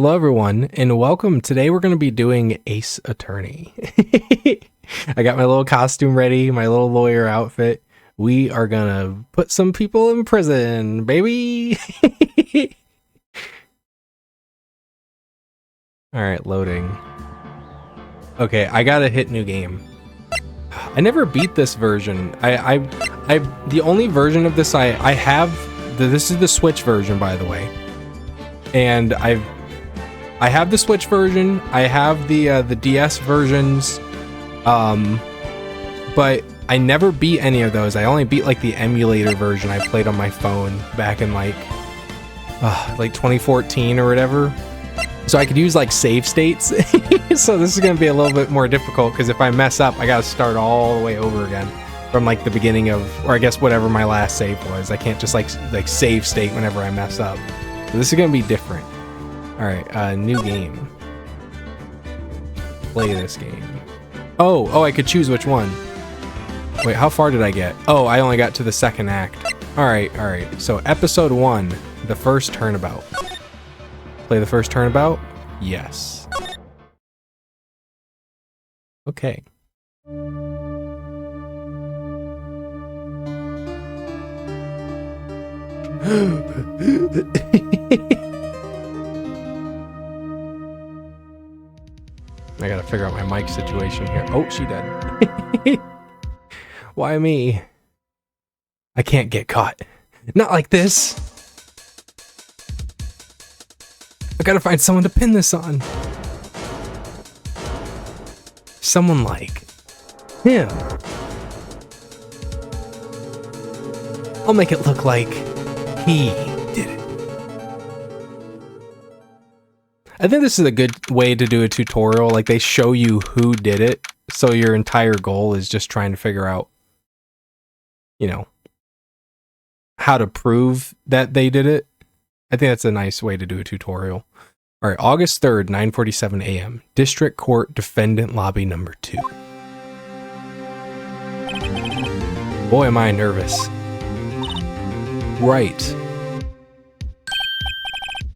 Hello, everyone, and welcome. Today we're going to be doing Ace Attorney. I got my little costume ready, my little lawyer outfit. We are going to put some people in prison, baby. All right, loading. Okay, I got to hit new game. I never beat this version. The only version of this I have, this is the Switch version, by the way. And I have the Switch version. I have the DS versions, but I never beat any of those. I only beat like the emulator version I played on my phone back in like 2014 or whatever. So I could use like save states. So this is gonna be a little bit more difficult because if I mess up, I gotta start all the way over again from like the beginning of, or I guess whatever my last save was. I can't just like save state whenever I mess up. So this is gonna be different. Alright, new game. Play this game. Oh, I could choose which one. Wait, how far did I get? Oh, I only got to the second act. Alright. So episode 1, the first turnabout. Play the first turnabout? Yes. Okay. I gotta figure out my mic situation here. Oh, she dead. Why me? I can't get caught. Not like this. I gotta find someone to pin this on. Someone like him. I'll make it look like he did it. I think this is a good way to do a tutorial. Like they show you who did it. So your entire goal is just trying to figure out, you know, how to prove that they did it. I think that's a nice way to do a tutorial. All right, August 3rd, 9:47 a.m. District Court Defendant Lobby number 2. Boy, am I nervous. Right.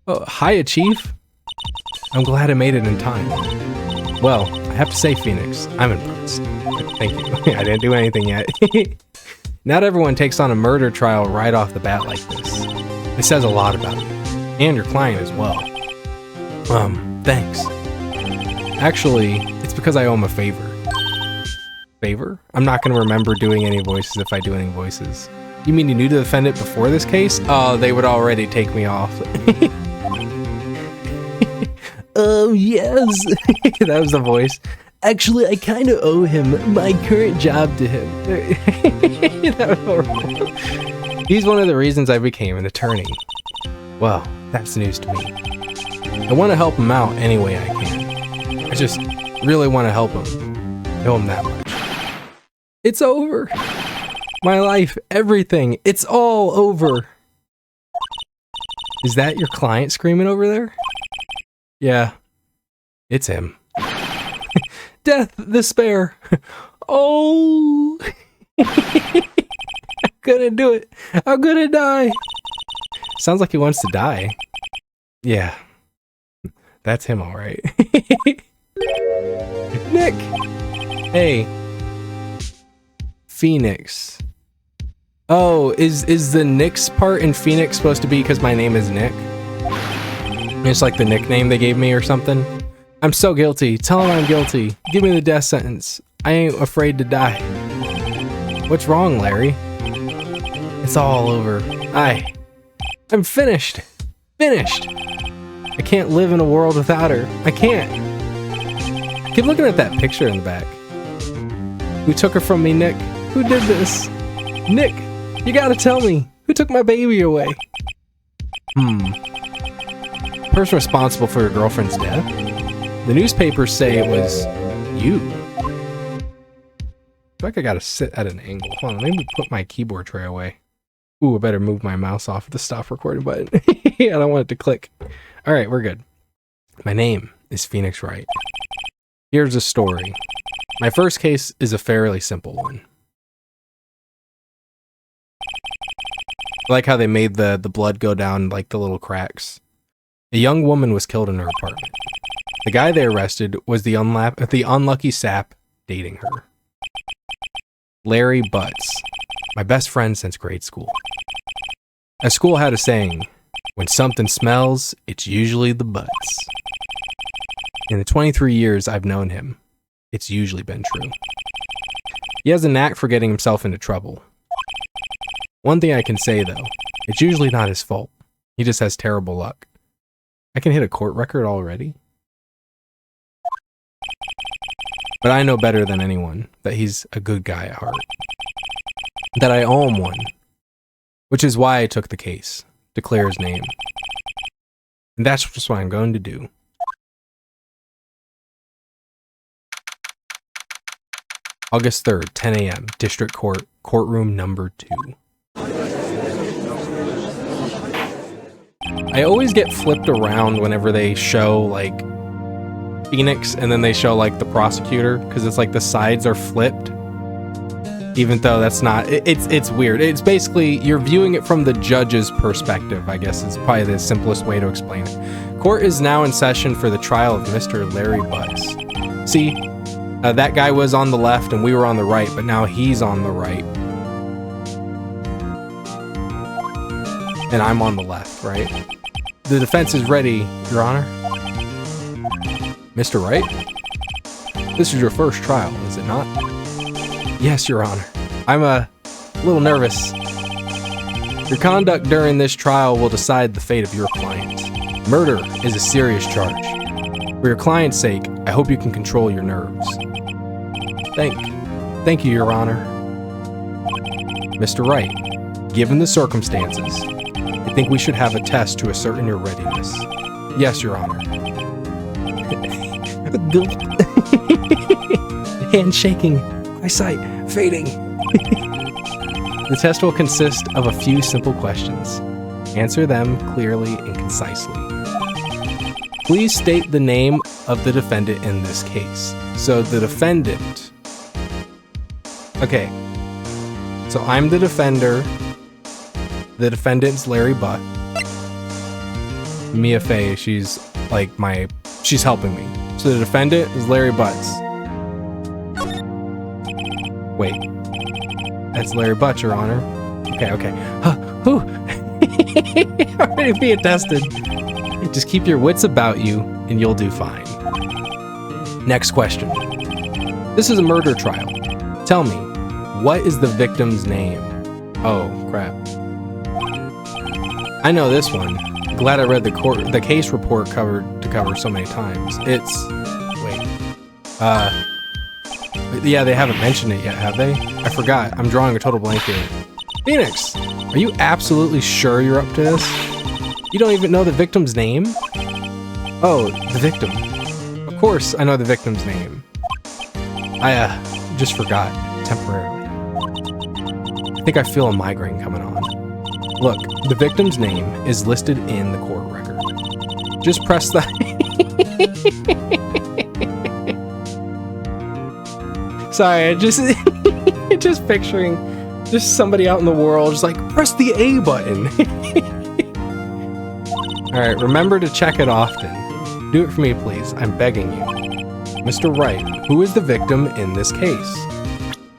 Oh, hiya, Chief. I'm glad I made it in time. Well, I have to say, Phoenix, I'm impressed. Thank you. I didn't do anything yet. Not everyone takes on a murder trial right off the bat like this. It says a lot about you. And your client as well. Thanks. Actually, it's because I owe him a favor. Favor? I'm not going to remember doing any voices if I do any voices. You mean you knew the defendant before this case? Oh, they would already take me off. Oh, yes. That was the voice. Actually, I kind of owe him my current job to him. That was horrible. He's one of the reasons I became an attorney. Well, that's news to me. I want to help him out any way I can. I just really want to help him. Know him that much. It's over. My life, everything, it's all over. Is that your client screaming over there? Yeah, it's him. Death, despair. Oh, I'm gonna do it. I'm gonna die. Sounds like he wants to die. Yeah, that's him, all right. Nick. Hey, Phoenix. Oh, is the Nick's part in Phoenix supposed to be because my name is Nick? It's like the nickname they gave me or something. I'm so guilty. Tell him I'm guilty. Give me the death sentence. I ain't afraid to die. What's wrong, Larry? It's all over. I'm finished. Finished. I can't live in a world without her. I can't. Keep looking at that picture in the back. Who took her from me, Nick? Who did this? Nick, you gotta tell me. Who took my baby away? Person responsible for your girlfriend's death? The newspapers say it was you. I feel like I gotta sit at an angle. Hold on, let me put my keyboard tray away. Ooh, I better move my mouse off the stop recording button. I don't want it to click. Alright, we're good. My name is Phoenix Wright. Here's a story. My first case is a fairly simple one. I like how they made the blood go down like the little cracks. A young woman was killed in her apartment. The guy they arrested was the unlucky sap dating her. Larry Butts, my best friend since grade school. At school had a saying, when something smells, it's usually the butts. In the 23 years I've known him, it's usually been true. He has a knack for getting himself into trouble. One thing I can say though, it's usually not his fault. He just has terrible luck. I can hit a court record already? But I know better than anyone that he's a good guy at heart. That I owe him one. Which is why I took the case, to clear his name. And that's just what I'm going to do. August 3rd, 10 a.m., District Court, courtroom number 2. I always get flipped around whenever they show, like, Phoenix and then they show, like, the prosecutor, because it's like the sides are flipped. Even though that's not, it's weird. It's basically, you're viewing it from the judge's perspective, I guess is probably the simplest way to explain it. Court is now in session for the trial of Mr. Larry Butts. See, that guy was on the left and we were on the right, but now he's on the right. And I'm on the left, right? The defense is ready, Your Honor. Mr. Wright? This is your first trial, is it not? Yes, Your Honor. I'm a little nervous. Your conduct during this trial will decide the fate of your client. Murder is a serious charge. For your client's sake, I hope you can control your nerves. Thank you, Your Honor. Mr. Wright, given the circumstances, I think we should have a test to ascertain your readiness. Yes, Your Honor. Hand shaking, eyesight fading. The test will consist of a few simple questions. Answer them clearly and concisely. Please state the name of the defendant in this case. So the defendant... Okay. So I'm the defender. The defendant's Larry Butt. Mia Fey, she's like she's helping me. So the defendant is Larry Butts. Wait. That's Larry Butts, Your Honor. Okay. Whew. Already being tested. Just keep your wits about you and you'll do fine. Next question. This is a murder trial. Tell me, what is the victim's name? Oh, crap. I know this one. Glad I read the case report cover so many times. It's... Wait. Yeah, they haven't mentioned it yet, have they? I forgot. I'm drawing a total blank here. Phoenix! Are you absolutely sure you're up to this? You don't even know the victim's name? Oh, the victim. Of course I know the victim's name. I just forgot temporarily. I think I feel a migraine coming on. Look, the victim's name is listed in the court record. Just press the... Sorry, I just picturing just somebody out in the world just like, press the A button. Alright, remember to check it often. Do it for me, please. I'm begging you. Mr. Wright, who is the victim in this case?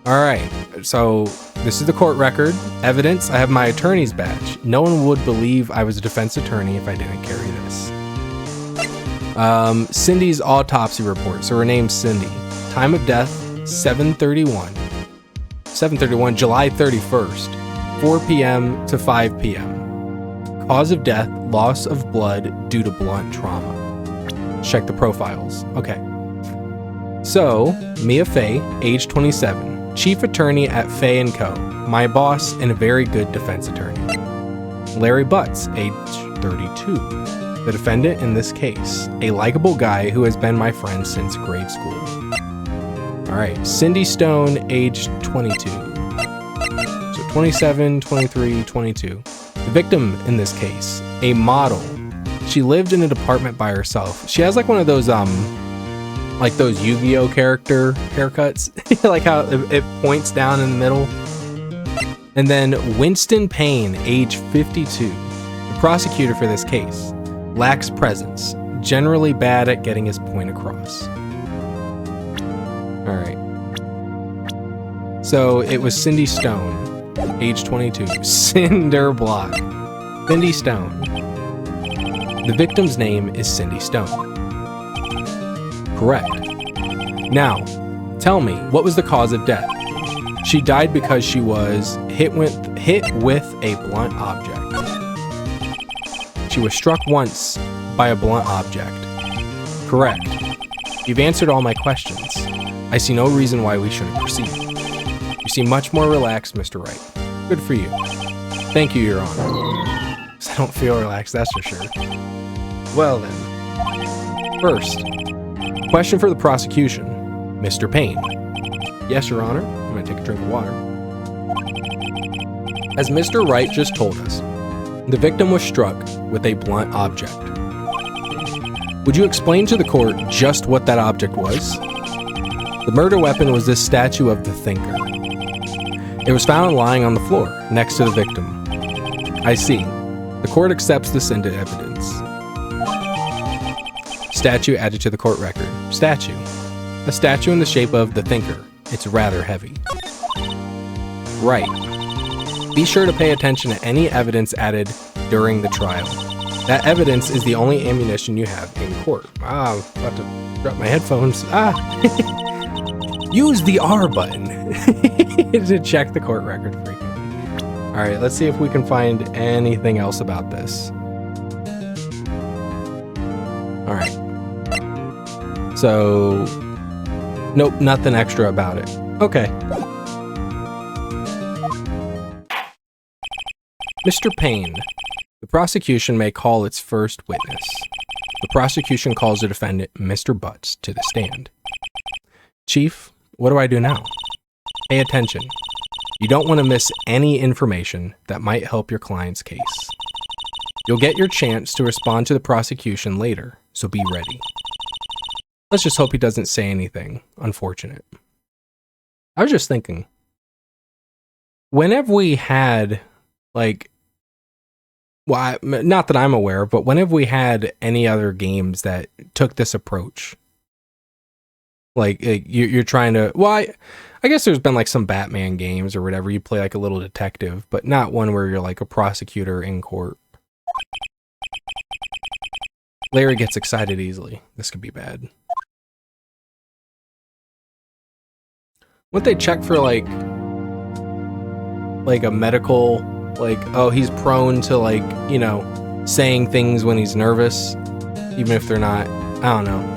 Alright, so this is the court record. Evidence, I have my attorney's badge. No one would believe I was a defense attorney if I didn't carry this. Cindy's autopsy report. So her name's Cindy. Time of death, 7:31, July 31st, 4 p.m. to 5 p.m. Cause of death, loss of blood due to blunt trauma. Check the profiles. Okay. So, Mia Fey, age 27, chief attorney at Fey & Co., my boss and a very good defense attorney. Larry Butts, age 32, the defendant in this case, a likable guy who has been my friend since grade school. Alright, Cindy Stone, age 22. So 27, 23, 22. The victim in this case, a model. She lived in an apartment by herself. She has like one of those, like those Yu-Gi-Oh character haircuts. Like how it points down in the middle. And then Winston Payne, age 52. The prosecutor for this case. Lacks presence. Generally bad at getting his point across. Alright. So it was Cindy Stone, age 22. Cinder block. Cindy Stone. The victim's name is Cindy Stone. Correct. Now, tell me, what was the cause of death? She died because she was hit with a blunt object. She was struck once by a blunt object. Correct. You've answered all my questions. I see no reason why we shouldn't proceed. You seem much more relaxed, Mr. Wright. Good for you. Thank you, Your Honor. I don't feel relaxed, that's for sure. Well then. First, question for the prosecution. Mr. Payne. Yes, Your Honor. I'm gonna take a drink of water. As Mr. Wright just told us, the victim was struck with a blunt object. Would you explain to the court just what that object was? The murder weapon was this statue of the Thinker. It was found lying on the floor, next to the victim. I see. The court accepts this into evidence. Statue added to the court record. Statue. A statue in the shape of the Thinker. It's rather heavy. Right. Be sure to pay attention to any evidence added during the trial. That evidence is the only ammunition you have in court. I'm about to drop my headphones. Use the R button to check the court record frequently. Alright, let's see if we can find anything else about this. Alright. So, nope, nothing extra about it. Okay. Mr. Payne, the prosecution may call its first witness. The prosecution calls the defendant, Mr. Butts, to the stand. Chief, what do I do now? Pay attention. You don't want to miss any information that might help your client's case. You'll get your chance to respond to the prosecution later, so be ready. Let's just hope he doesn't say anything unfortunate. I was just thinking, whenever we had, like, well, not that I'm aware, but whenever we had any other games that took this approach, like you're trying to, well, I guess there's been like some Batman games or whatever, you play like a little detective, but not one where you're like a prosecutor in court. Larry gets excited easily. This could be bad. Wouldn't they check for like a medical, like, oh, he's prone to, like, you know, saying things when he's nervous, even if they're not, I don't know.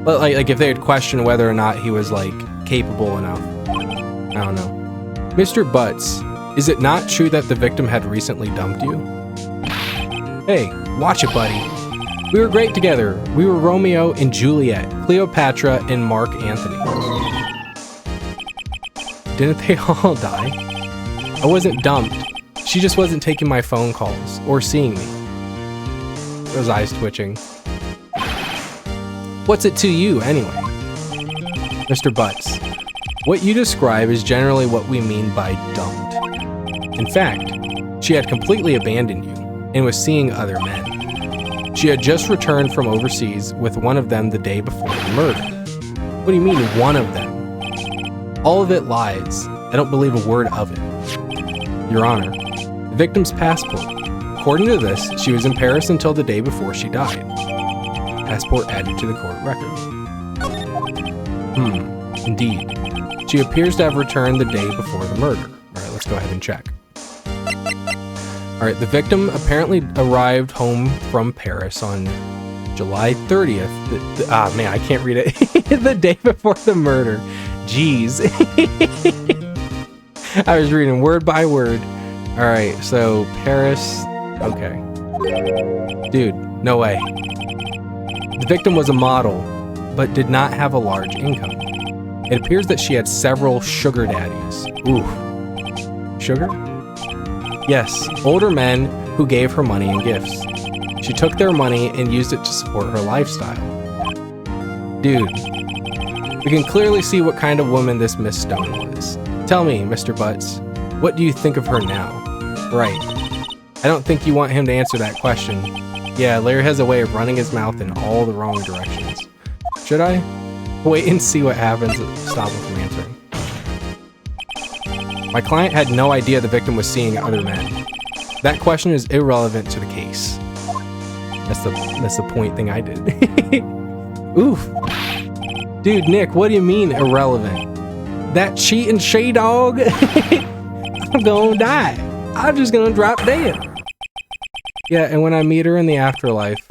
But like if they would question whether or not he was like capable enough. I don't know. Mr. Butts, is it not true that the victim had recently dumped you? Hey, watch it, buddy. We were great together. We were Romeo and Juliet, Cleopatra and Mark Antony. Didn't they all die? I wasn't dumped. She just wasn't taking my phone calls or seeing me. Those eyes twitching. What's it to you, anyway? Mr. Butts, what you describe is generally what we mean by dumped. In fact, she had completely abandoned you and was seeing other men. She had just returned from overseas with one of them the day before the murder. What do you mean, one of them? All of it lies. I don't believe a word of it. Your Honor, the victim's passport. According to this, she was in Paris until the day before she died. Passport added to the court record. Indeed. She appears to have returned the day before the murder. Alright, let's go ahead and check. Alright, the victim apparently arrived home from Paris on July 30th. Man, I can't read it. The day before the murder. Jeez. I was reading word by word. Alright, so Paris. Okay. Dude, no way. The victim was a model, but did not have a large income. It appears that she had several sugar daddies. Ooh. Sugar? Yes, older men who gave her money and gifts. She took their money and used it to support her lifestyle. Dude, we can clearly see what kind of woman this Miss Stone was. Tell me, Mr. Butts, what do you think of her now? Right. I don't think you want him to answer that question. Yeah, Larry has a way of running his mouth in all the wrong directions. Should I? Wait and see what happens to stop him from answering. My client had no idea the victim was seeing other men. That question is irrelevant to the case. That's the point thing I did. Oof. Dude, Nick, what do you mean irrelevant? That cheating she-dog? I'm gonna die. I'm just gonna drop dead. Yeah, and when I meet her in the afterlife,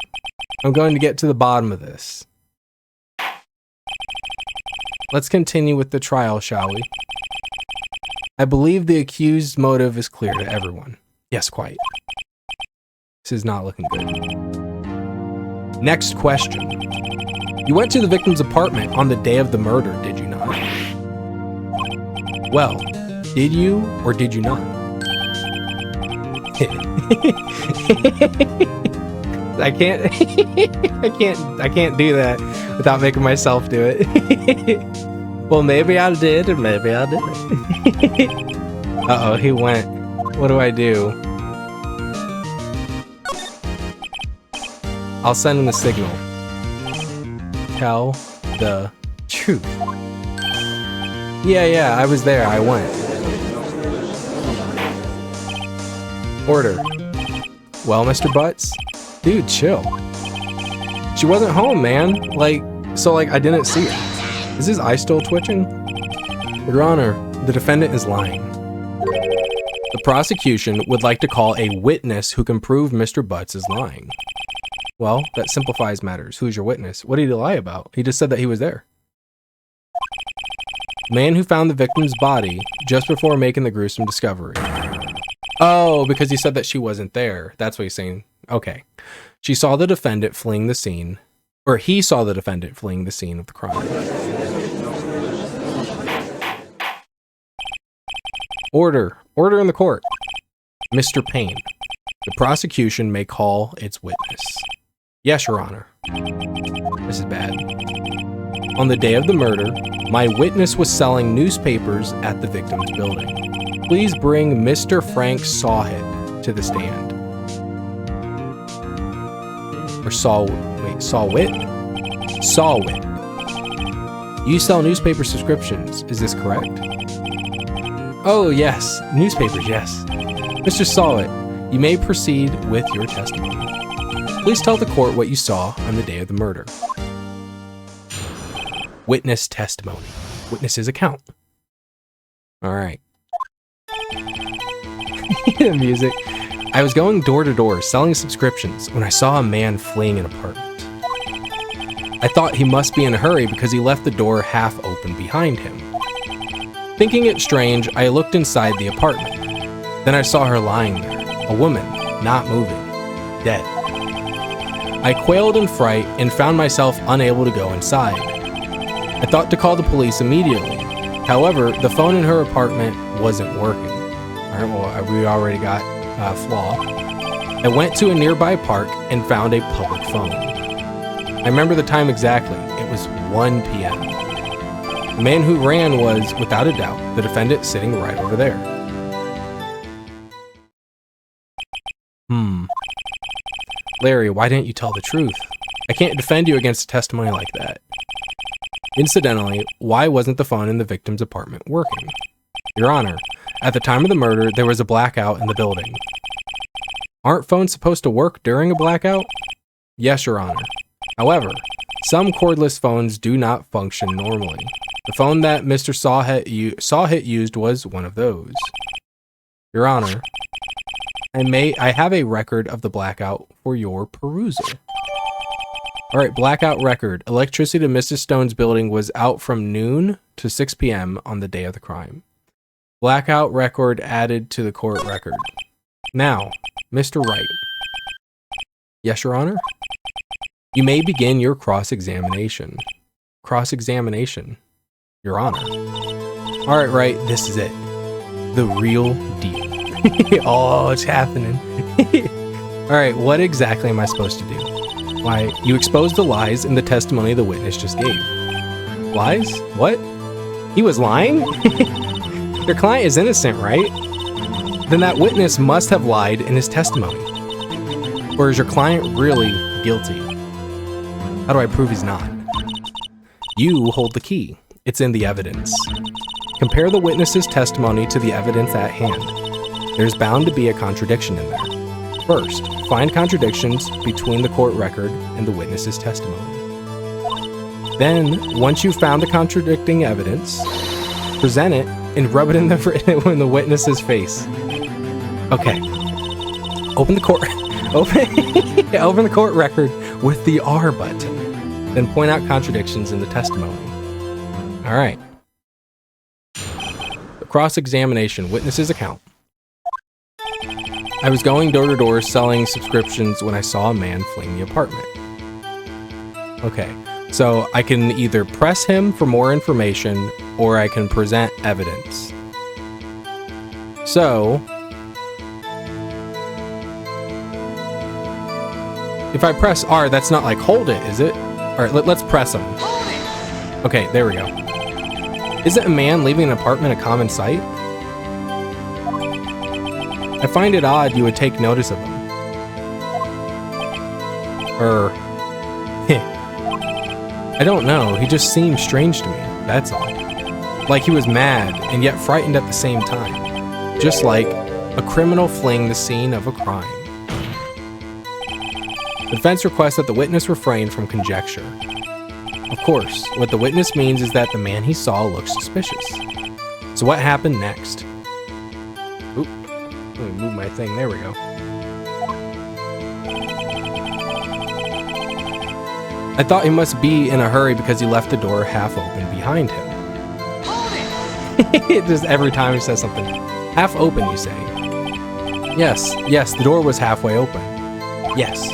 I'm going to get to the bottom of this. Let's continue with the trial, shall we? I believe the accused's motive is clear to everyone. Yes, quite. This is not looking good. Next question. You went to the victim's apartment on the day of the murder, did you not? Well, did you or did you not? I can't do that without making myself do it. Well, maybe I did, or maybe I didn't. Uh-oh, he went. What do I do? I'll send him the signal. Tell the truth. Yeah, I was there. I went. Order. Well, Mr. Butts? Dude, chill. She wasn't home, man. I didn't see her. Is his eye still twitching? Your Honor, the defendant is lying. The prosecution would like to call a witness who can prove Mr. Butts is lying. Well, that simplifies matters. Who's your witness? What did he lie about? He just said that he was there. Man who found the victim's body just before making the gruesome discovery. Oh, because he said that she wasn't there. That's what he's saying. Okay. She saw the defendant fleeing the scene, or he saw the defendant fleeing the scene of the crime. Order. Order in the court. Mr. Payne. The prosecution may call its witness. Yes, Your Honor. This is bad. On the day of the murder, my witness was selling newspapers at the victim's building. Please bring Mr. Frank Sawhit to the stand. Or Sawwit? Sawwit. You sell newspaper subscriptions, is this correct? Oh, yes. Newspapers, yes. Mr. Sawwit, you may proceed with your testimony. Please tell the court what you saw on the day of the murder. Witness testimony. Witness's account. All right. The music. I was going door to door selling subscriptions when I saw a man fleeing an apartment. I thought he must be in a hurry because he left the door half open behind him. Thinking it strange, I looked inside the apartment. Then I saw her lying there, a woman, not moving, dead. I quailed in fright and found myself unable to go inside. I thought to call the police immediately. However, the phone in her apartment wasn't working. All right, well, we already got flaw. I went to a nearby park and found a public phone. I remember the time exactly. It was 1 p.m. The man who ran was, without a doubt, the defendant sitting right over there. Larry, why didn't you tell the truth? I can't defend you against a testimony like that. Incidentally, why wasn't the phone in the victim's apartment working? Your Honor, at the time of the murder, there was a blackout in the building. Aren't phones supposed to work during a blackout? Yes, Your Honor. However, some cordless phones do not function normally. The phone that Mr. Sawhit used was one of those. Your Honor, I have a record of the blackout for your perusal. Alright, blackout record. Electricity to Mrs. Stone's building was out from noon to 6 p.m. on the day of the crime. Blackout record added to the court record. Now, Mr. Wright. Yes, Your Honor? You may begin your cross-examination. Cross-examination. Your Honor. Alright, Wright, this is it. The real deal. Oh, it's happening. Alright, what exactly am I supposed to do? Why, you exposed the lies in the testimony the witness just gave. Lies? What? He was lying? Your client is innocent, right? Then that witness must have lied in his testimony. Or is your client really guilty? How do I prove he's not? You hold the key. It's in the evidence. Compare the witness's testimony to the evidence at hand. There's bound to be a contradiction in there. First, find contradictions between the court record and the witness's testimony. Then, once you've found the contradicting evidence, present it and rub it in the witness's face. Okay. Open the court open the court record with the R button. Then point out contradictions in the testimony. All right. Cross-examination, witness's account. I was going door to door selling subscriptions when I saw a man fleeing the apartment. Okay, so I can either press him for more information or I can present evidence. So, if I press R, that's not like hold it, is it? All right, let's press him. Okay, there we go. Isn't a man leaving an apartment a common sight? I find it odd you would take notice of him. I don't know, he just seemed strange to me, that's all. Like he was mad and yet frightened at the same time. Just like a criminal fleeing the scene of a crime. The defense requests that the witness refrain from conjecture. Of course, what the witness means is that the man he saw looks suspicious. So what happened next? Oop, let me move my thing, there we go. I thought he must be in a hurry because he left the door half open behind him. Just every time he says something. Half open, you say? Yes, the door was halfway open. Yes.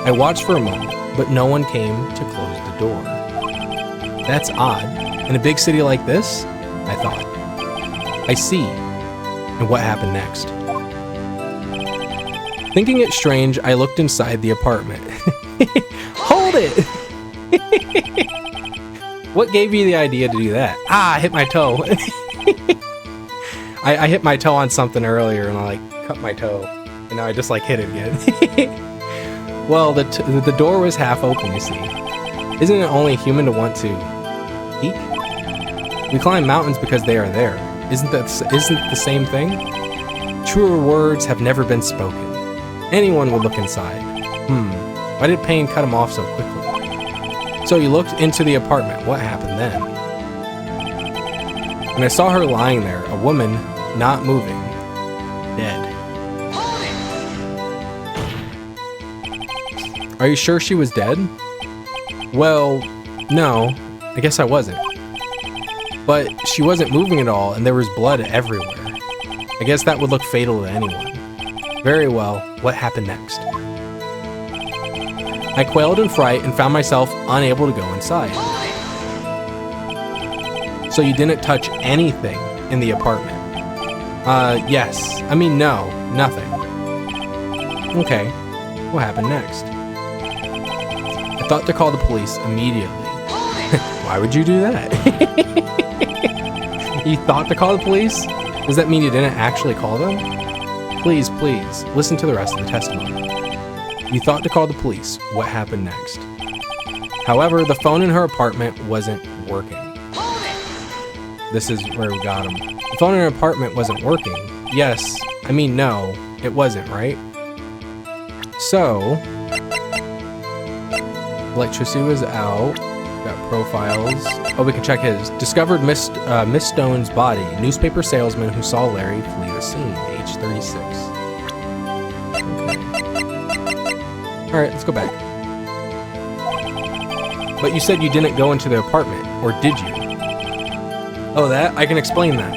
I watched for a moment, but no one came to close the door. That's odd. In a big city like this? I thought. I see. And what happened next? Thinking it strange, I looked inside the apartment. Hold it! What gave you the idea to do that? I hit my toe. I hit my toe on something earlier and I like cut my toe. And now I just like hit it again. Well, the door was half open, you see. Isn't it only human to want to peek? We climb mountains because they are there. Isn't the same thing? Truer words have never been spoken. Anyone would look inside. Why did Payne cut him off so quickly? So you looked into the apartment. What happened then? When I saw her lying there, a woman not moving, dead. Are you sure she was dead? Well, no, I guess I wasn't. But she wasn't moving at all and there was blood everywhere. I guess that would look fatal to anyone. Very well, what happened next? I quailed in fright and found myself unable to go inside. So you didn't touch anything in the apartment? Yes. I mean, no, nothing. Okay, what happened next? I thought to call the police immediately. Why would you do that? You thought to call the police? Does that mean you didn't actually call them? Please, listen to the rest of the testimony. You thought to call the police. What happened next? However, the phone in her apartment wasn't working. This is where we got him. The phone in her apartment wasn't working. Yes, I mean no, it wasn't, right? So, electricity was out. Got profiles. Oh, we can check his. Discovered Miss Stone's body. Newspaper salesman who saw Larry flee the scene. Age 36. Okay. All right, let's go back. But you said you didn't go into the apartment, or did you? Oh, that? I can explain that.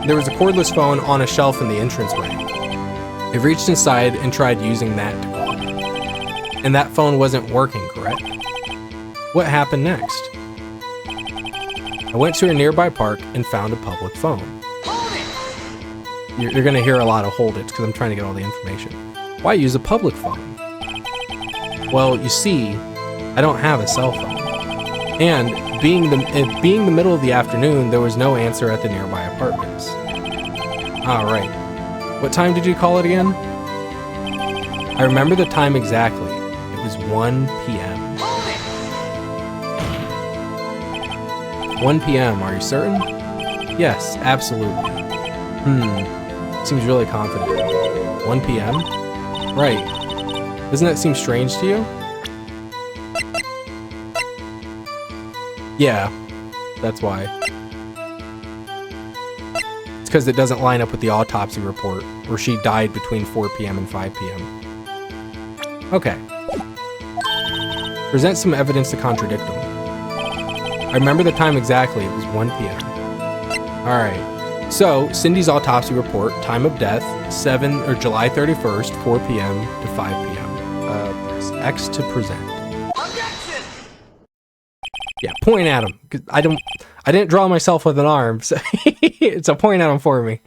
There was a cordless phone on a shelf in the entranceway. I reached inside and tried using that to call. And that phone wasn't working, correct? What happened next? I went to a nearby park and found a public phone. You're going to hear a lot of hold it because I'm trying to get all the information. Why use a public phone? Well, you see, I don't have a cell phone. And being the middle of the afternoon, there was no answer at the nearby apartments. All right. What time did you call it again? I remember the time exactly. It was 1 p.m. 1 p.m., are you certain? Yes, absolutely. Seems really confident. 1 p.m.? Right. Doesn't that seem strange to you? Yeah, that's why. It's because it doesn't line up with the autopsy report, where she died between 4 p.m. and 5 p.m. Okay. Present some evidence to contradict them. I remember the time exactly. It was 1 p.m. Alright. So, Cindy's autopsy report, time of death, July 31st, 4 p.m. to 5 p.m. Press X to present. Objection! Yeah, point at him. 'Cause I didn't draw myself with an arm, so it's a point at him for me.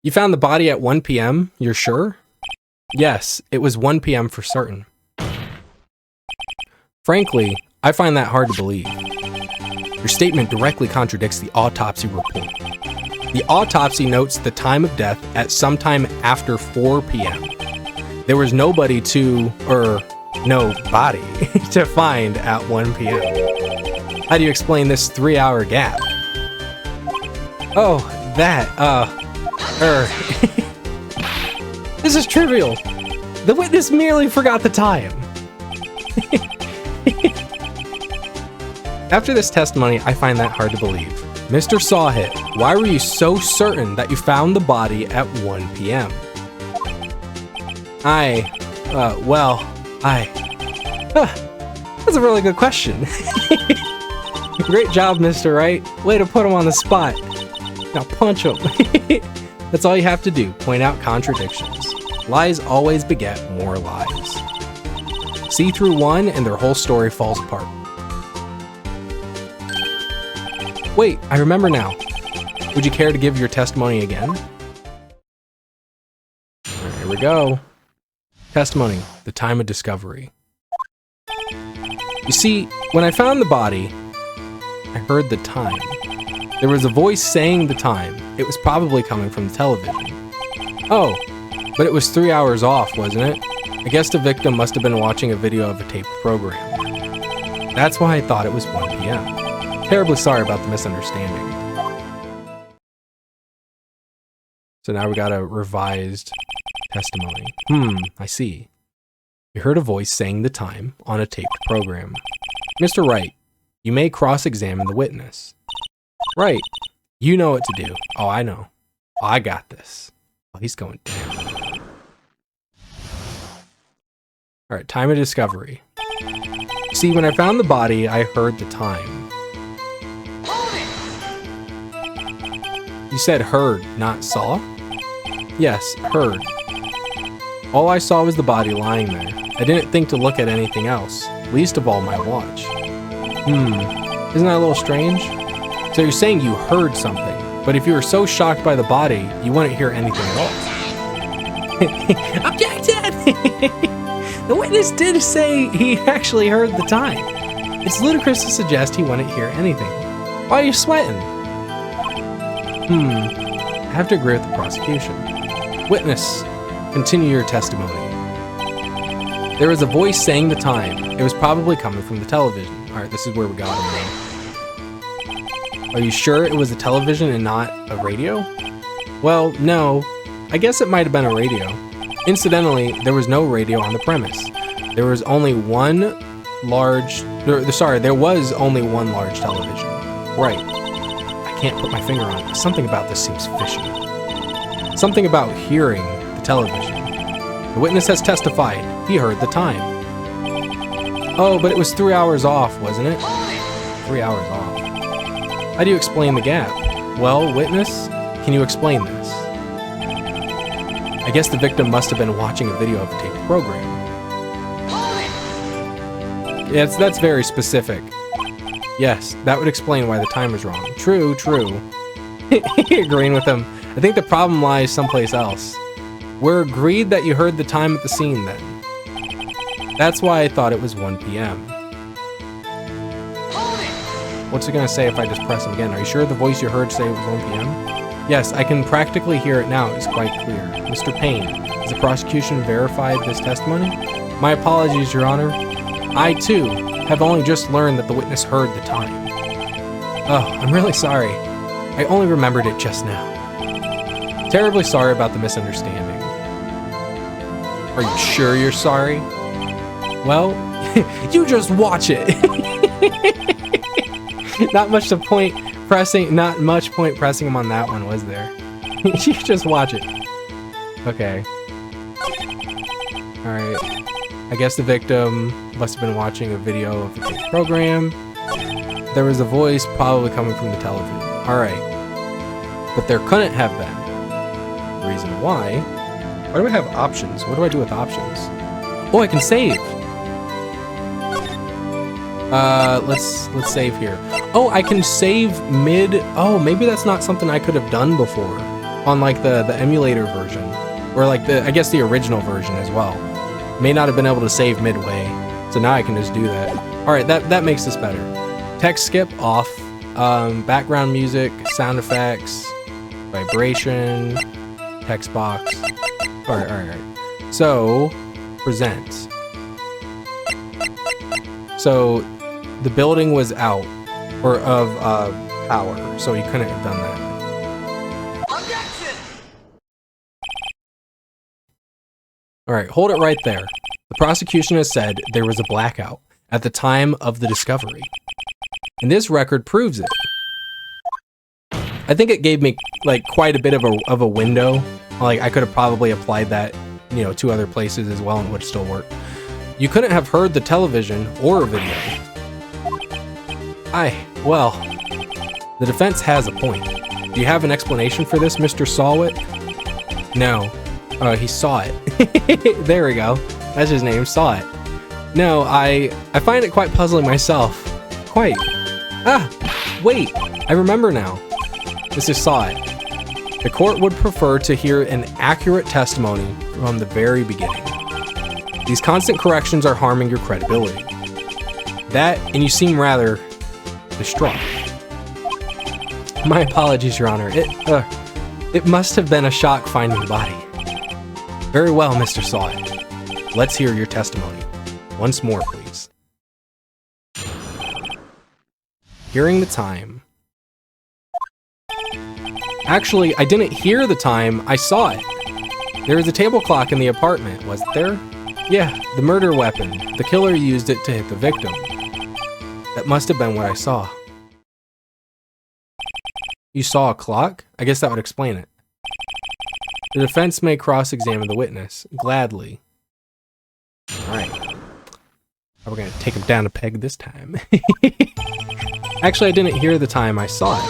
You found the body at 1 p.m., you're sure? Yes, it was 1 p.m. for certain. Frankly, I find that hard to believe. Your statement directly contradicts the autopsy report. The autopsy notes the time of death at sometime after 4 p.m. There was no body to find at 1 p.m. How do you explain this 3-hour gap? Oh, that, This is trivial. The witness merely forgot the time. After this testimony, I find that hard to believe. Mr. Sawhit, why were you so certain that you found the body at 1 p.m.? That's a really good question. Great job, Mr. Wright. Way to put him on the spot. Now punch him. That's all you have to do, point out contradictions. Lies always beget more lies. See through one and their whole story falls apart. Wait, I remember now. Would you care to give your testimony again? Here we go. Testimony, the time of discovery. You see, when I found the body, I heard the time. There was a voice saying the time. It was probably coming from the television. Oh, but it was 3 hours off, wasn't it? I guess the victim must have been watching a video of a taped program. That's why I thought it was 1 p.m. Terribly sorry about the misunderstanding. So now we got a revised testimony. I see. You heard a voice saying the time on a taped program. Mr. Wright, you may cross-examine the witness. Right. You know what to do. Oh, I know. Oh, I got this. Oh, he's going down. Alright, time of discovery. See, when I found the body, I heard the time. You said heard, not saw? Yes, heard. All I saw was the body lying there. I didn't think to look at anything else, least of all my watch. Isn't that a little strange? So you're saying you heard something, but if you were so shocked by the body, you wouldn't hear anything at all. Objection! The witness did say he actually heard the time. It's ludicrous to suggest he wouldn't hear anything. Why are you sweating? I have to agree with the prosecution. Witness, continue your testimony. There was a voice saying the time. It was probably coming from the television. Alright, this is where we got him now. Are you sure it was a television and not a radio? Well, no. I guess it might have been a radio. Incidentally, there was no radio on the premise. There was only one large television. Right. I can't put my finger on it. Something about this seems fishy. Something about hearing the television. The witness has testified. He heard the time. Oh, but it was 3 hours off, wasn't it? 3 hours off. How do you explain the gap? Well, witness, can you explain this? I guess the victim must have been watching a video of a taped program. Yeah, that's very specific. Yes, that would explain why the time was wrong. True, true. Agreeing with him. I think the problem lies someplace else. We're agreed that you heard the time at the scene then. That's why I thought it was 1 p.m. What's it gonna say if I just press him again? Are you sure the voice you heard say it was 1 p.m.? Yes, I can practically hear it now. It's quite clear. Mr. Payne, Has the prosecution verified this testimony? My apologies, Your Honor. I, too, have only just learned that the witness heard the time. Oh, I'm really sorry. I only remembered it just now. Terribly sorry about the misunderstanding. Are you sure you're sorry? Well, you just watch it. Not much point pressing him on that one, was there? You just watch it. Okay. Alright. I guess the victim must have been watching a video of the program. There was a voice probably coming from the television. Alright. But there couldn't have been. The reason why... Why do I have options? What do I do with options? Oh, I can save! Let's save here. Oh, I can save mid... Oh, maybe that's not something I could have done before. On, like, the emulator version. Or, like, I guess the original version as well. May not have been able to save midway. So now I can just do that. Alright, that makes this better. Text skip off. Background music, sound effects, vibration, text box. Alright. So, present. So, the building was out, or of power, so he couldn't have done that. Objection! Alright, hold it right there. The prosecution has said there was a blackout at the time of the discovery. And this record proves it. I think it gave me like quite a bit of a window. Like I could have probably applied that, you know, to other places as well and it would still work. You couldn't have heard the television or a video. Well, the defense has a point. Do you have an explanation for this, Mr. Sawit? No. He saw it. There we go. That's his name, Saw It. No, I find it quite puzzling myself. Quite. Wait, I remember now. Mr. Saw It. The court would prefer to hear an accurate testimony from the very beginning. These constant corrections are harming your credibility. That, and you seem rather distraught. My apologies, Your Honor. It must have been a shock finding the body. Very well, Mr. Saw It. Let's hear your testimony. Once more, please. Hearing the time. Actually, I didn't hear the time, I saw it. There was a table clock in the apartment, wasn't there? Yeah, the murder weapon. The killer used it to hit the victim. That must have been what I saw. You saw a clock? I guess that would explain it. The defense may cross-examine the witness. Gladly. Alright. We're gonna take him down a peg this time. Actually, I didn't hear the time, I saw it.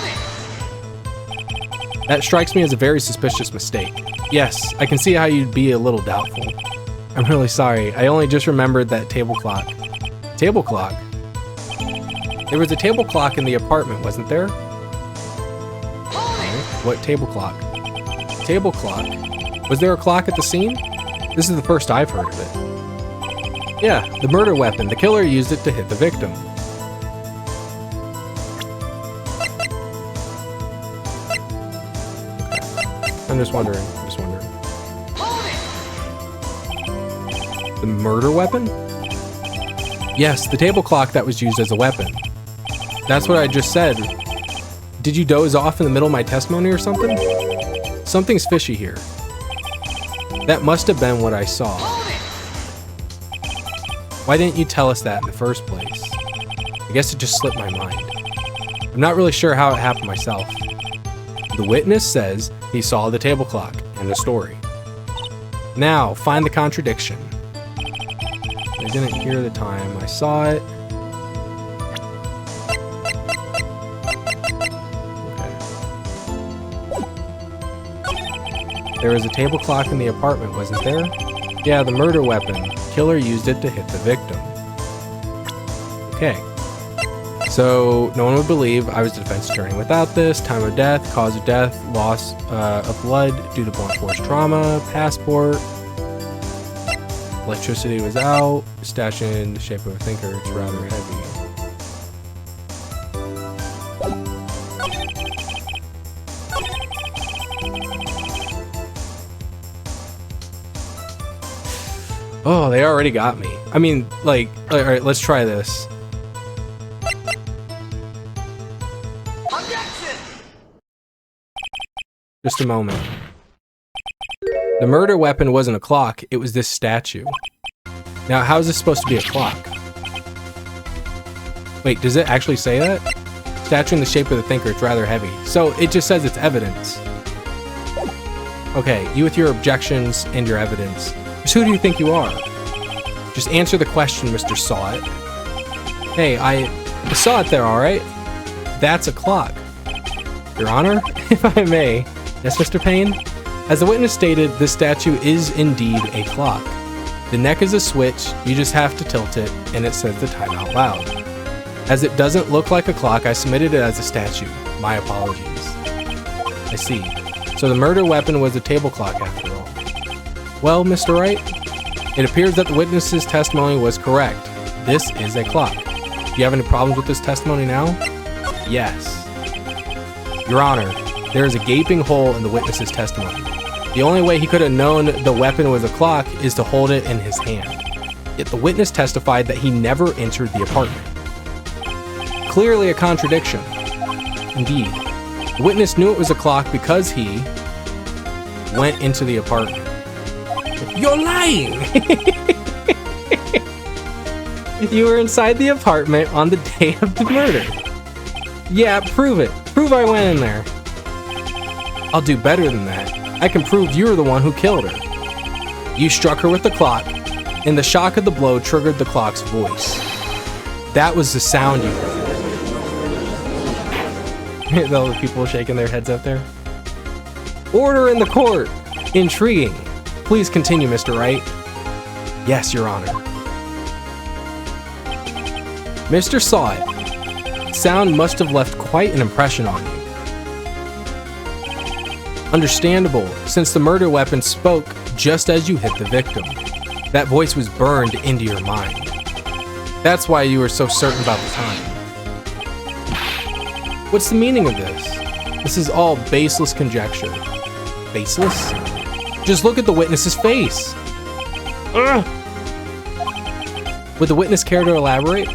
That strikes me as a very suspicious mistake. Yes, I can see how you'd be a little doubtful. I'm really sorry, I only just remembered that table clock. Table clock? There was a table clock in the apartment, wasn't there? Okay. What table clock? Table clock? Was there a clock at the scene? This is the first I've heard of it. Yeah, the murder weapon. The killer used it to hit the victim. I'm just wondering. The murder weapon? Yes, the table clock that was used as a weapon. That's what I just said. Did you doze off in the middle of my testimony or something? Something's fishy here. That must have been what I saw. Why didn't you tell us that in the first place? I guess it just slipped my mind. I'm not really sure how it happened myself. The witness says he saw the table clock and the story. Now, find the contradiction. I didn't hear the time. I saw it. Okay. There was a table clock in the apartment, wasn't there? Yeah, the murder weapon. Killer used it to hit the victim. Okay. So, no one would believe I was the defense attorney without this. Time of death, cause of death, loss of blood due to blunt force trauma, passport. Electricity was out, stashed in the shape of a thinker, it's rather heavy. Oh, they already got me. I mean, like, all right, let's try this. Just a moment. The murder weapon wasn't a clock, it was this statue. Now, how is this supposed to be a clock? Wait, does it actually say that? Statue in the shape of the thinker, it's rather heavy. So, it just says it's evidence. Okay, you with your objections and your evidence. Just who do you think you are? Just answer the question, Mr. Saw It. Hey, I saw it there, alright? That's a clock. Your Honor, if I may. Yes, Mr. Payne? As the witness stated, this statue is indeed a clock. The neck is a switch, you just have to tilt it, and it says the time out loud. As it doesn't look like a clock, I submitted it as a statue. My apologies. I see. So the murder weapon was a table clock after all. Well, Mr. Wright, it appears that the witness's testimony was correct. This is a clock. Do you have any problems with this testimony now? Yes. Your Honor, there is a gaping hole in the witness's testimony. The only way he could have known the weapon was a clock is to hold it in his hand. Yet the witness testified that he never entered the apartment. Clearly a contradiction. Indeed. The witness knew it was a clock because he went into the apartment. You're lying! You were inside the apartment on the day of the murder. Yeah, prove it. Prove I went in there. I'll do better than that. I can prove you were the one who killed her. You struck her with the clock, and the shock of the blow triggered the clock's voice. That was the sound you heard. All the people shaking their heads out there. Order in the court. Intriguing. Please continue, Mr. Wright. Yes, Your Honor. Mr. Saw It. Sound must have left quite an impression on you. Understandable, since the murder weapon spoke just as you hit the victim. That voice was burned into your mind. That's why you were so certain about the time. What's the meaning of this? This is all baseless conjecture. Baseless? Just look at the witness's face. Ugh. Would the witness care to elaborate?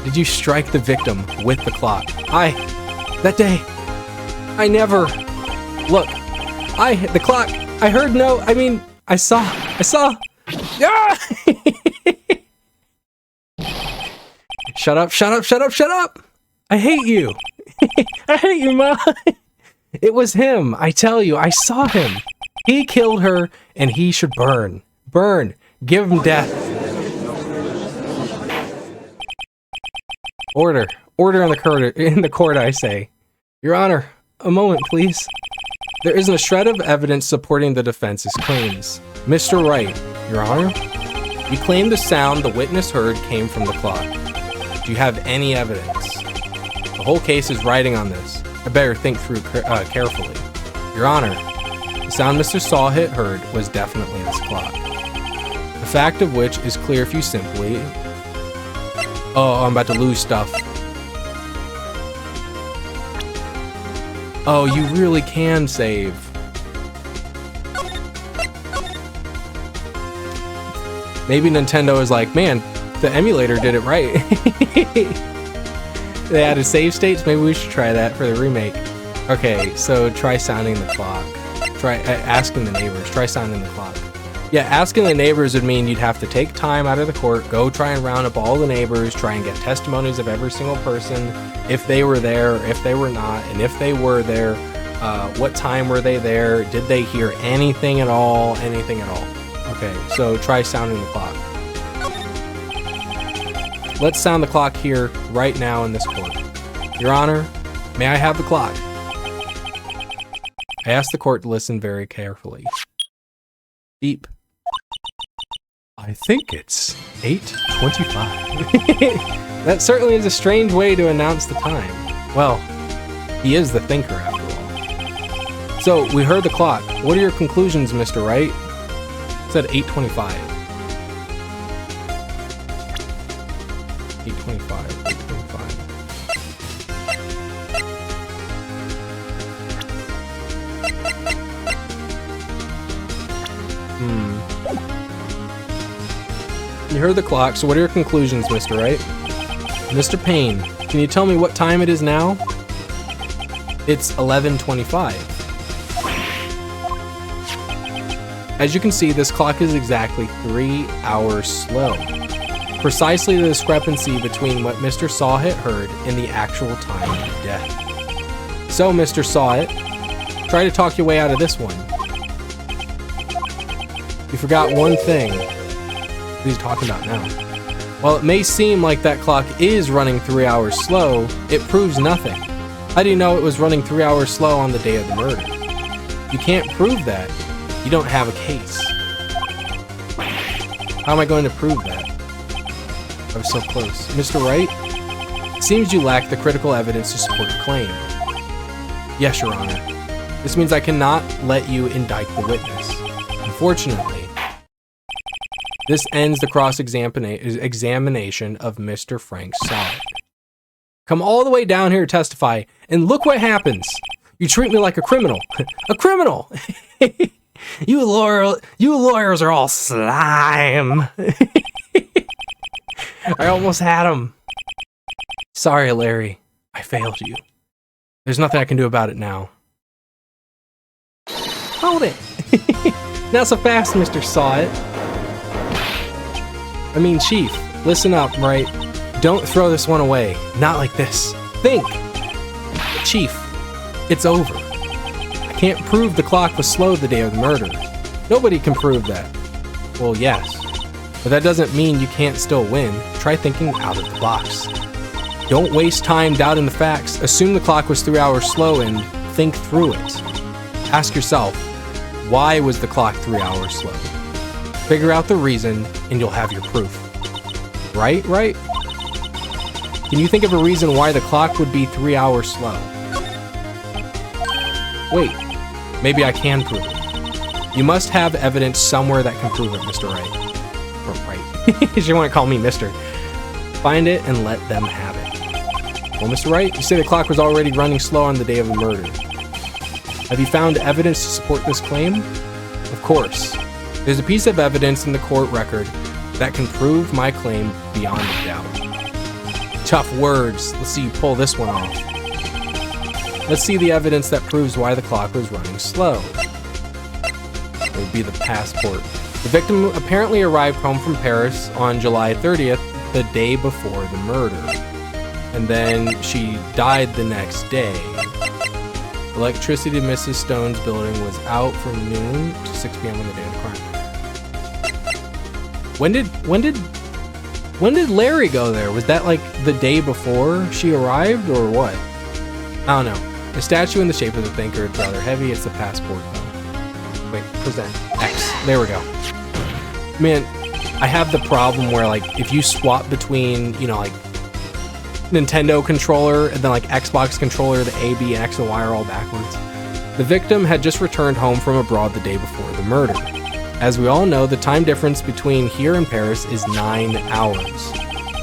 Did you strike the victim with the clock? That day, I never... Look, the clock, I heard no, I mean, I saw. Yeah! Shut up. I hate you. I hate you, Ma. It was him, I tell you, I saw him. He killed her, and he should burn. Burn. Give him death. Order in the court, I say. Your Honor, a moment, please. There isn't a shred of evidence supporting the defense's claims. Mr. Wright, Your Honor, you claim the sound the witness heard came from the clock. Do you have any evidence? The whole case is riding on this. I better think through carefully. Your Honor, the sound Mr. Saw It heard was definitely this clock. The fact of which is clear if you simply... Oh, I'm about to lose stuff. Oh, you really can save. Maybe Nintendo is like, man, the emulator did it right. They added save states. Maybe we should try that for the remake. Okay, so try sounding the clock. Try asking the neighbors. Try sounding the clock. Yeah, asking the neighbors would mean you'd have to take time out of the court, go try and round up all the neighbors, try and get testimonies of every single person, if they were there, if they were not, and if they were there, what time were they there, did they hear anything at all, Okay, so try sounding the clock. Let's sound the clock here, right now in this court. Your Honor, may I have the clock? I ask the court to listen very carefully. Beep. I think it's 8:25. That certainly is a strange way to announce the time. Well, he is the thinker after all. So, we heard the clock. What are your conclusions, Mr. Wright? It said 8:25. 8:25. You heard the clock, so what are your conclusions, Mr. Wright? Mr. Payne, can you tell me what time it is now? It's 11:25. As you can see, this clock is exactly 3 hours slow. Precisely the discrepancy between what Mr. Sawhit heard and the actual time of death. So, Mr. Sawhit, try to talk your way out of this one. You forgot one thing. What are you talking about now? While it may seem like that clock is running 3 hours slow, it proves nothing. How do you know it was running 3 hours slow on the day of the murder? You can't prove that. You don't have a case. How am I going to prove that? I was so close. Mr. Wright? It seems you lack the critical evidence to support your claim. Yes, Your Honor. This means I cannot let you indict the witness. Unfortunately, this ends the cross-examination of Mr. Frank Sawhit. Come all the way down here to testify, and look what happens. You treat me like a criminal. A criminal! You lawyers are all slime. I almost had him. Sorry, Larry. I failed you. There's nothing I can do about it now. Hold it. Not so fast, Mr. Sawhit. I mean, Chief, listen up, right? Don't throw this one away. Not like this. Think. Chief, it's over. I can't prove the clock was slow the day of the murder. Nobody can prove that. Well, yes. But that doesn't mean you can't still win. Try thinking out of the box. Don't waste time doubting the facts. Assume the clock was 3 hours slow and think through it. Ask yourself, why was the clock 3 hours slow? Figure out the reason and you'll have your proof. Right? Can you think of a reason why the clock would be 3 hours slow? Wait, maybe I can prove it. You must have evidence somewhere that can prove it, Mr. Wright. Or Wright. You want to call me Mr. Find it and let them have it. Well, Mr. Wright, you say the clock was already running slow on the day of the murder. Have you found evidence to support this claim? Of course. There's a piece of evidence in the court record that can prove my claim beyond a doubt. Tough words. Let's see you pull this one off. Let's see the evidence that proves why the clock was running slow. It would be the passport. The victim apparently arrived home from Paris on July 30th, the day before the murder. And then she died the next day. Electricity to Mrs. Stone's building was out from noon to 6 p.m. on the day of the crime. When did Larry go there? Was that like the day before she arrived or what? I don't know. The statue in the shape of the thinker is rather heavy. It's the passport though. Wait, present. X. There we go. Man, I have the problem where like if you swap between, you know, like Nintendo controller and then like Xbox controller, the A, B, and X and Y are all backwards. The victim had just returned home from abroad the day before the murder. As we all know, the time difference between here and Paris is 9 hours.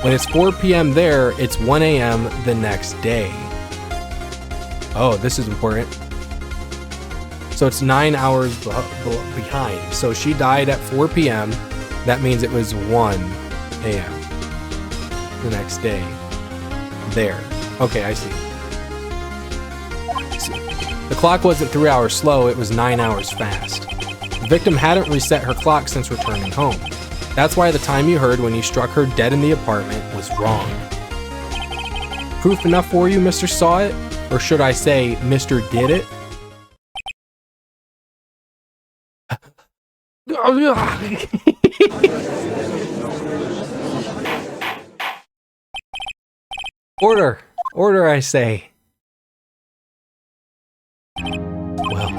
When it's 4 p.m. there, it's 1 a.m. the next day. Oh, this is important. So it's 9 hours behind. So she died at 4 p.m. That means it was 1 a.m. the next day. There. Okay, I see. The clock wasn't 3 hours slow, it was 9 hours fast. The victim hadn't reset her clock since returning home. That's why the time you heard when you struck her dead in the apartment was wrong. Proof enough for you, Mr. Sawhit? Or should I say, Mr. Did It? Order! Order, I say. Well,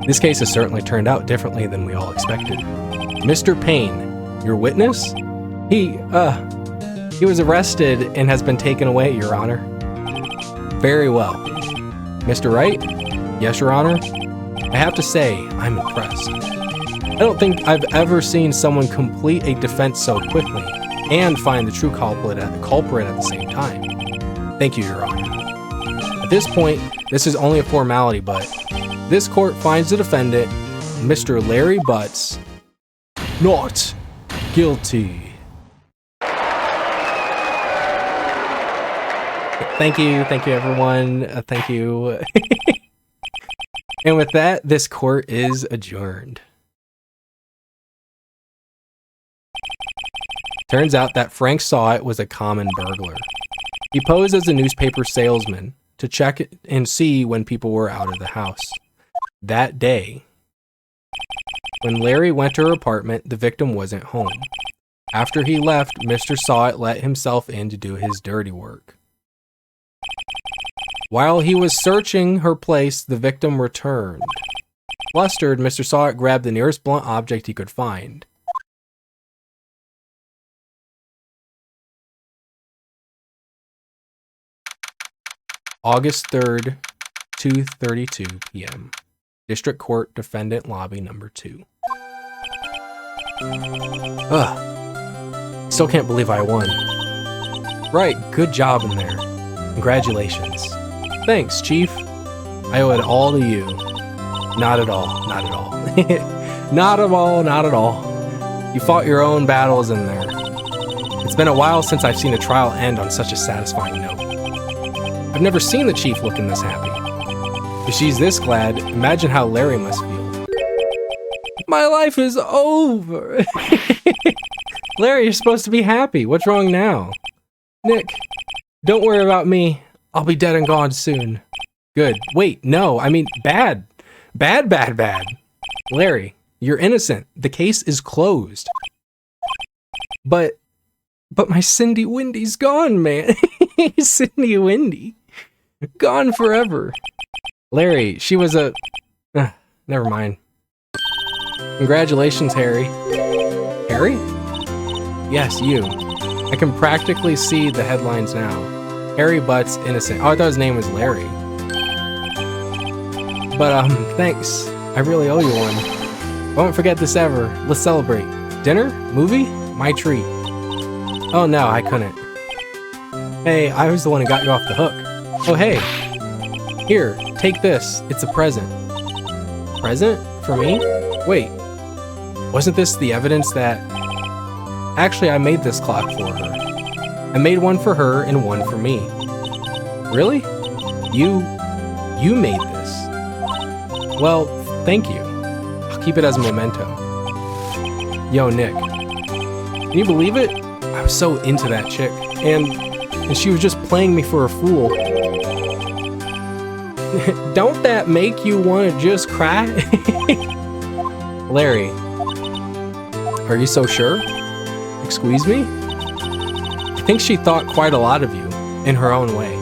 this case has certainly turned out differently than we all expected. Mr. Payne, your witness? He was arrested and has been taken away, Your Honor. Very well. Mr. Wright? Yes, Your Honor? I have to say, I'm impressed. I don't think I've ever seen someone complete a defense so quickly and find the true culprit at the same time. Thank you, Your Honor. At this point, this is only a formality, but this court finds the defendant, Mr. Larry Butts, not Guilty. Thank you everyone. Thank you. And with that, this court is adjourned. Turns out that Frank saw it was a common burglar. He posed as a newspaper salesman to check and see when people were out of the house. That day, when Larry went to her apartment, the victim wasn't home. After he left, Mr. Sawit let himself in to do his dirty work. While he was searching her place, the victim returned. Flustered, Mr. Sawit grabbed the nearest blunt object he could find. August 3rd, 2:32 p.m. District Court, Defendant Lobby Number 2. Ugh. Still can't believe I won. Right, good job in there. Congratulations. Thanks, Chief. I owe it all to you. Not at all, not at all. Not at all, not at all. You fought your own battles in there. It's been a while since I've seen a trial end on such a satisfying note. I've never seen the Chief looking this happy. If she's this glad, imagine how Larry must feel. My life is over. Larry, you're supposed to be happy. What's wrong now? Nick, don't worry about me. I'll be dead and gone soon. Good. Wait, no, I mean bad. Bad, bad, bad. Larry, you're innocent. The case is closed. But my Cindy Windy's gone, man. Cindy Windy. Gone forever. Larry, she was a... never mind. Congratulations, Harry. Harry? Yes, you. I can practically see the headlines now. Harry Butt's innocent. Oh, I thought his name was Larry. But, thanks. I really owe you one. Won't forget this ever. Let's celebrate. Dinner? Movie? My treat. Oh no, I couldn't. Hey, I was the one who got you off the hook. Oh hey. Here, take this. It's a present. Present? For me? Wait. Wasn't this the evidence that... Actually, I made this clock for her. I made one for her and one for me. Really? You made this. Well, thank you. I'll keep it as a memento. Yo, Nick. Can you believe it? I was so into that chick, and she was just playing me for a fool. Don't that make you want to just cry? Larry, are you so sure? Excuse me? I think she thought quite a lot of you, in her own way.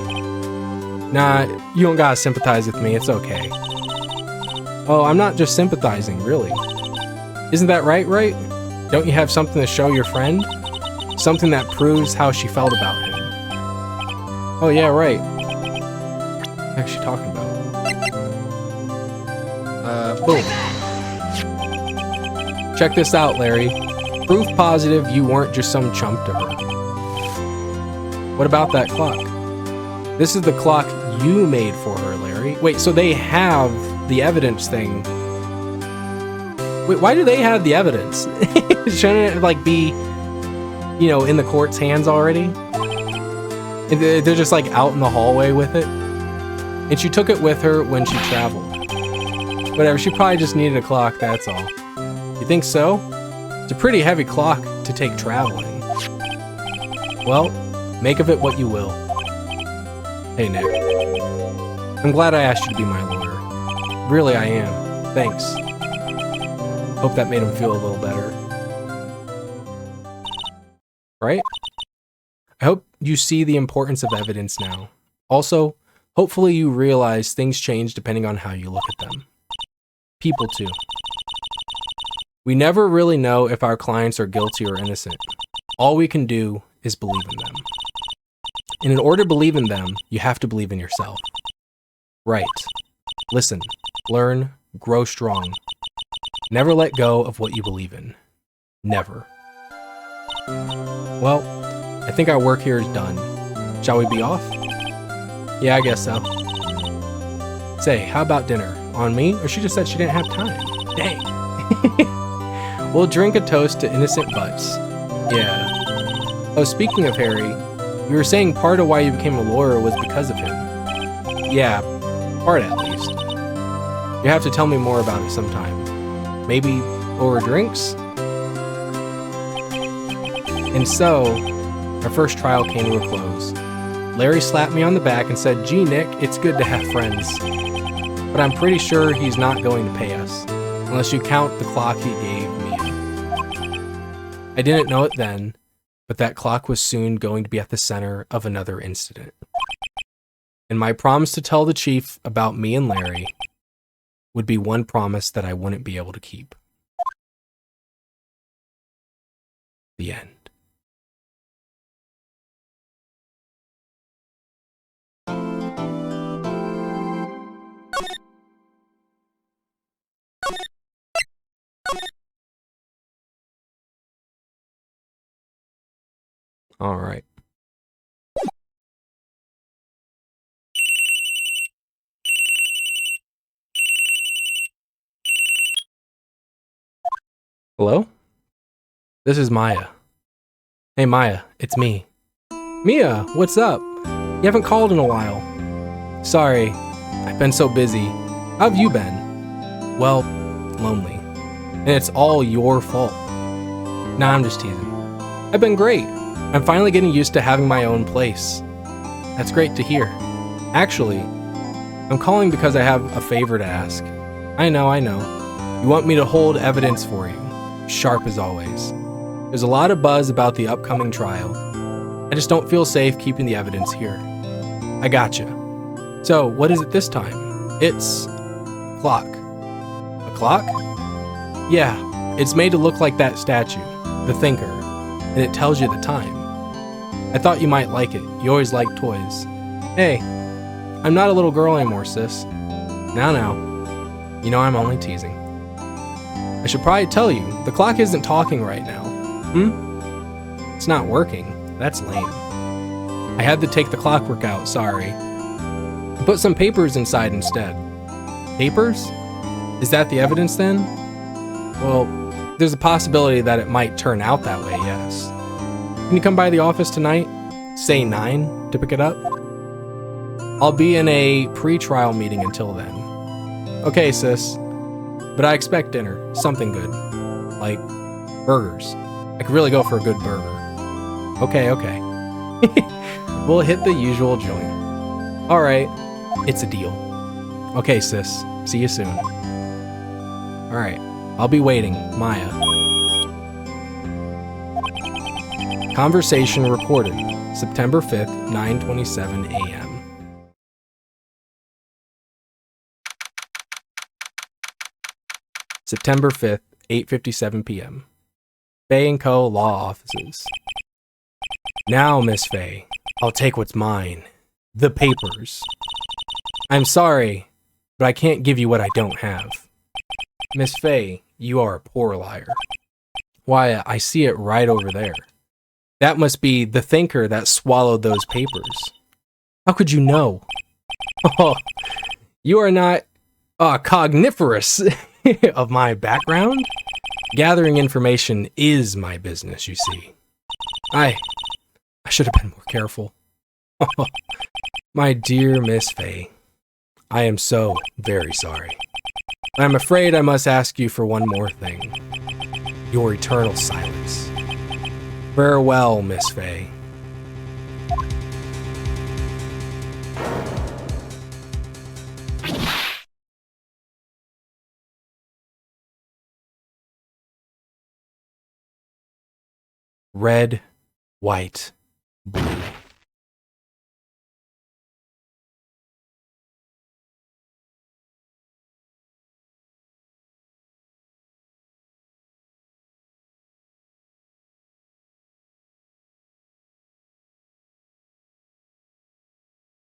Nah, you don't gotta sympathize with me, it's okay. Oh, I'm not just sympathizing, really. Isn't that right? Don't you have something to show your friend? Something that proves how she felt about him. Oh yeah, right. What is she talking about? Boom. Check this out, Larry. Proof positive you weren't just some chump to her. What about that clock? This is the clock you made for her, Larry. Wait, so they have the evidence thing. Wait, why do they have the evidence? Shouldn't it, like, be... you know, in the court's hands already? They're just like out in the hallway with it. And she took it with her when she traveled. Whatever, she probably just needed a clock, that's all. You think so? It's a pretty heavy clock to take traveling. Well, make of it what you will. Hey, Nick. I'm glad I asked you to be my lawyer. Really, I am. Thanks. Hope that made him feel a little better. Right? I hope you see the importance of evidence now. Also, hopefully you realize things change depending on how you look at them. People too. We never really know if our clients are guilty or innocent. All we can do is believe in them. And in order to believe in them, you have to believe in yourself. Right. Listen, learn, grow strong. Never let go of what you believe in. Never. Well, I think our work here is done. Shall we be off? Yeah, I guess so. Say, how about dinner? On me? Or she just said she didn't have time. Dang. We'll drink a toast to innocent butts. Yeah. Oh, speaking of Harry, you were saying part of why you became a lawyer was because of him. Yeah, part at least. You have to tell me more about it sometime. Maybe over drinks? And so, our first trial came to a close. Larry slapped me on the back and said, "Gee, Nick, it's good to have friends. But I'm pretty sure he's not going to pay us, unless you count the clock he gave me." I didn't know it then, but that clock was soon going to be at the center of another incident. And my promise to tell the chief about me and Larry would be one promise that I wouldn't be able to keep. The end. All right. Hello? This is Maya. Hey Maya, it's me. Mia, what's up? You haven't called in a while. Sorry, I've been so busy. How have you been? Well, lonely. And it's all your fault. Nah, I'm just teasing. I've been great. I'm finally getting used to having my own place. That's great to hear. Actually, I'm calling because I have a favor to ask. I know. You want me to hold evidence for you. Sharp as always. There's a lot of buzz about the upcoming trial. I just don't feel safe keeping the evidence here. I gotcha. So, what is it this time? It's clock. A clock? Yeah, it's made to look like that statue, the Thinker, and it tells you the time. I thought you might like it. You always liked toys. Hey, I'm not a little girl anymore, sis. Now. You know I'm only teasing. I should probably tell you, the clock isn't talking right now. It's not working. That's lame. I had to take the clockwork out, sorry. I put some papers inside instead. Papers? Is that the evidence then? Well, there's a possibility that it might turn out that way, yes. Can you come by the office tonight? Say 9 to pick it up? I'll be in a pre-trial meeting until then. Okay, sis. But I expect dinner. Something good. Like burgers. I could really go for a good burger. Okay. We'll hit the usual joint. Alright, it's a deal. Okay, sis. See you soon. Alright, I'll be waiting. Maya. Conversation recorded. September 5th, 9:27 a.m. September 5th, 8:57 p.m. Fay & Co. Law Offices. Now, Miss Fay, I'll take what's mine. The papers. I'm sorry, but I can't give you what I don't have. Miss Fay, you are a poor liar. Why, I see it right over there. That must be the Thinker that swallowed those papers. How could you know? Oh, you are not cogniferous of my background? Gathering information is my business, you see. I should have been more careful. My dear Miss Fay, I am so very sorry. I'm afraid I must ask you for one more thing. Your eternal silence. Farewell, Miss Fay. Red, white, blue.